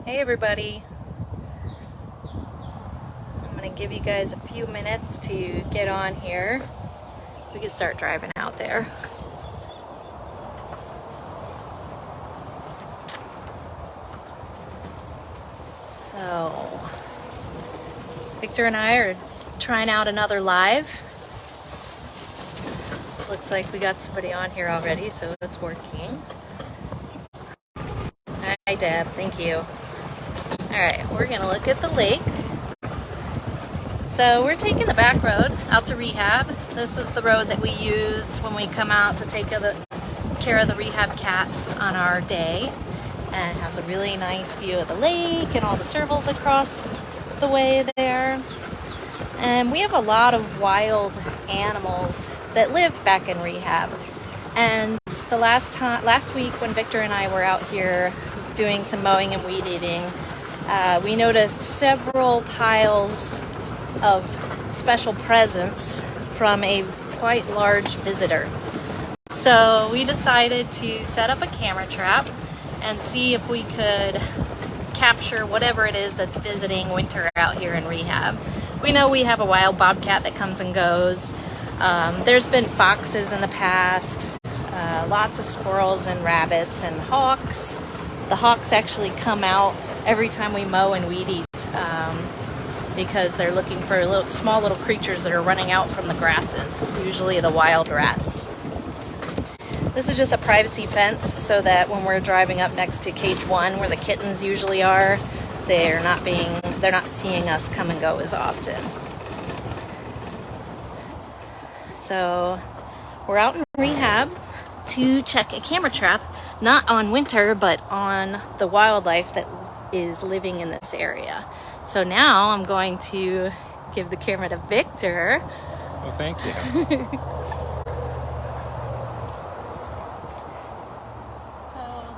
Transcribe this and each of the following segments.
Hey everybody, I'm going to give you guys a few minutes to get on here. We can start driving out there. So, Victor and I are trying out another live. Looks like we got somebody on here already, so it's working. Hi Deb, thank you. Alright, we're going to look at the lake. So we're taking the back road out to rehab. This is the road that we use when we come out to take care of the rehab cats on our day. And it has a really nice view of the lake and all the servals across the way there. And we have a lot of wild animals that live back in rehab. And the last week when Victor and I were out here doing some mowing and weed eating, we noticed several piles of special presents from a quite large visitor. So we decided to set up a camera trap and see if we could capture whatever it is that's visiting winter out here in rehab. We know we have a wild bobcat that comes and goes. There's been foxes in the past, lots of squirrels and rabbits and hawks. The hawks actually come out every time we mow and weed eat because they're looking for small little creatures that are running out from the grasses, usually the wild rats. This is just a privacy fence so that when we're driving up next to cage 1 where the kittens usually are, they're not seeing us come and go as often. So we're out in rehab to check a camera trap, not on winter, but on the wildlife that is living in this area. So now I'm going to give the camera to Victor. Well, thank you. So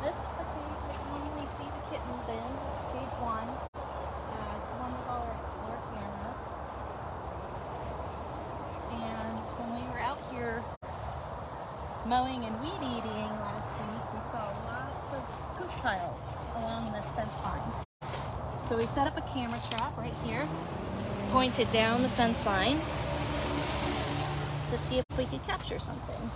this is the cage that you normally see the kittens in. It's cage 1. It's the one with all our Explorer cameras. And when we were out here mowing and weed eating last week, we saw lots of poop piles along this fence line. So we set up a camera trap right here, pointed down the fence line to see if we could capture something.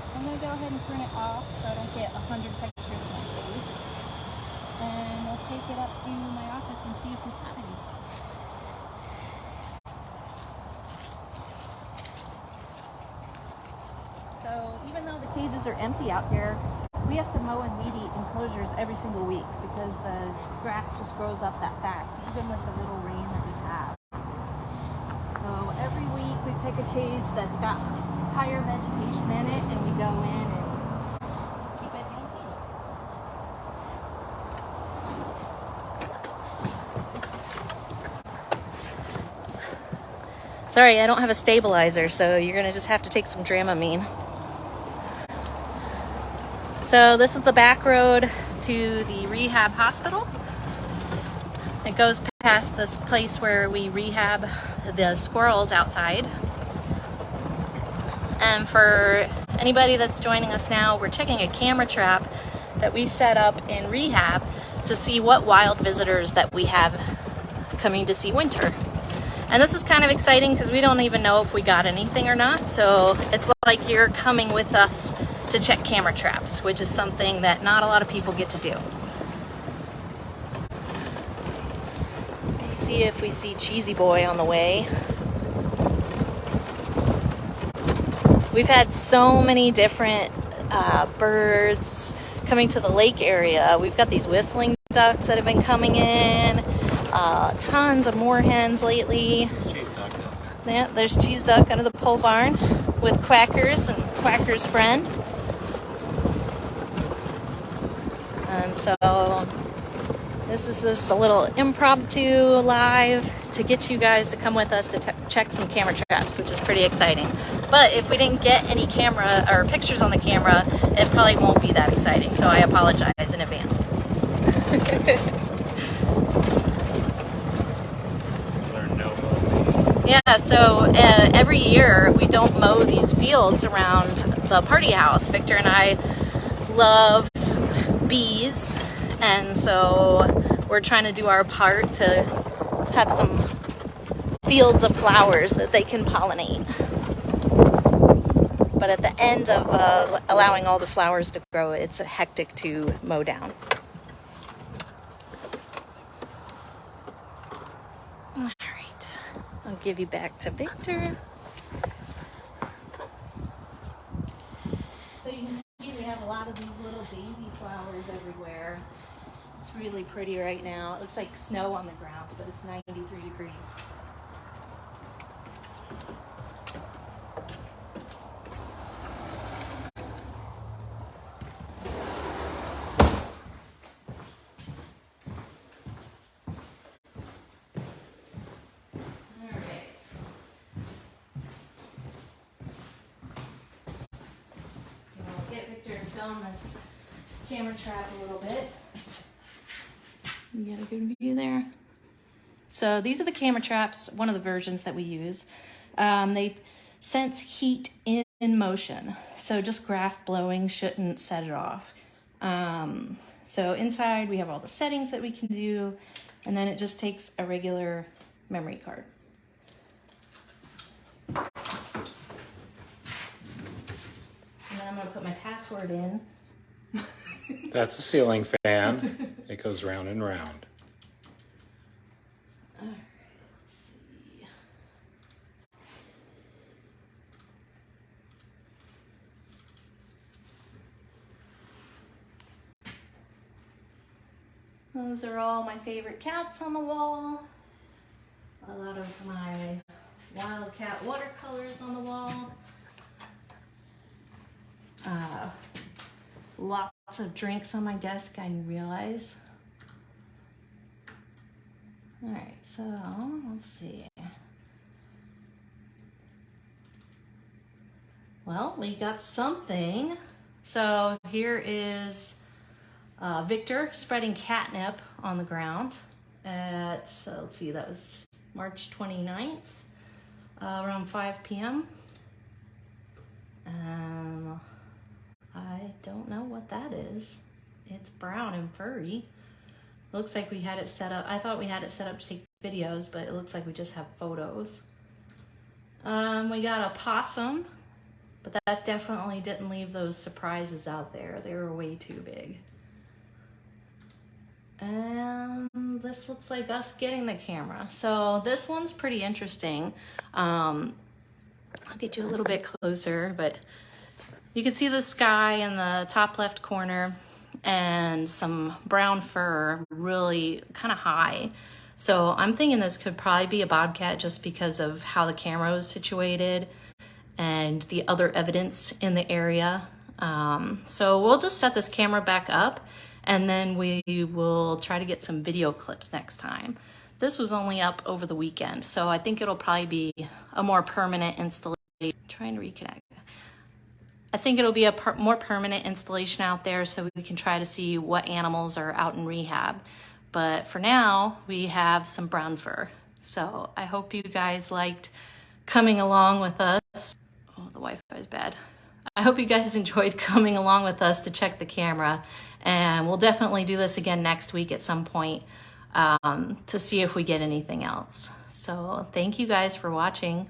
So I'm going to go ahead and turn it off so I don't get 100 pictures of my face. And we'll take it up to my office and see if we have any. So even though the cages are empty out here, we have to mow and weed eat enclosures every single week because the grass just grows up that fast, even with the little rain that we have. So every week we pick a cage that's got higher vegetation in it and we go in and keep it maintained. Sorry, I don't have a stabilizer, so you're going to just have to take some Dramamine. So this is the back road to the rehab hospital. It goes past this place where we rehab the squirrels outside. And for anybody that's joining us now, we're checking a camera trap that we set up in rehab to see what wild visitors that we have coming to see winter. And this is kind of exciting because we don't even know if we got anything or not. So it's like you're coming with us to check camera traps, which is something that not a lot of people get to do. Let's see if we see Cheesy Boy on the way. We've had so many different birds coming to the lake area. We've got these whistling ducks that have been coming in, tons of moorhens lately. Yeah, there's Cheese Duck under the pole barn with Quackers and Quacker's friend. And so this is just a little impromptu live to get you guys to come with us to check some camera traps, which is pretty exciting. But if we didn't get any camera or pictures on the camera, it probably won't be that exciting. So I apologize in advance. Yeah, so every year we don't mow these fields around the party house. Victor and I love bees, and so we're trying to do our part to have some fields of flowers that they can pollinate. But at the end of allowing all the flowers to grow, it's hectic to mow down. All right, I'll give you back to Victor. So you can see we have a lot of these little daisy flowers everywhere. It's really pretty right now. It looks like snow on the ground, but it's 93 degrees. Film this camera trap a little bit. You get a good view there. So these are the camera traps, one of the versions that we use. They sense heat in motion. So just grass blowing shouldn't set it off. So inside we have all the settings that we can do, and then it just takes a regular memory card. I'm going to put my password in. That's a ceiling fan. It goes round and round. All right, let's see. Those are all my favorite cats on the wall. A lot of my wildcat watercolors on the wall. Lots of drinks on my desk, I realize. All right, so let's see. Well, we got something. So here is Victor spreading catnip on the ground at, so let's see, that was March 29th, around 5 p.m. I don't know what that is. It's brown and furry. Looks like we had it set up. I thought we had it set up to take videos, but it looks like we just have photos. We got a possum, but that definitely didn't leave those surprises out there. They were way too big. And this looks like us getting the camera. So this one's pretty interesting. I'll get you a little bit closer, but you can see the sky in the top left corner and some brown fur really kind of high. So I'm thinking this could probably be a bobcat just because of how the camera was situated and the other evidence in the area. So we'll just set this camera back up and then we will try to get some video clips next time. This was only up over the weekend, so I think it'll probably be a more permanent installation. Trying to reconnect. I think it'll be a more permanent installation out there so we can try to see what animals are out in rehab. But for now, we have some brown fur. So I hope you guys liked coming along with us. Oh, the Wi-Fi is bad. I hope you guys enjoyed coming along with us to check the camera. And we'll definitely do this again next week at some point to see if we get anything else. So thank you guys for watching.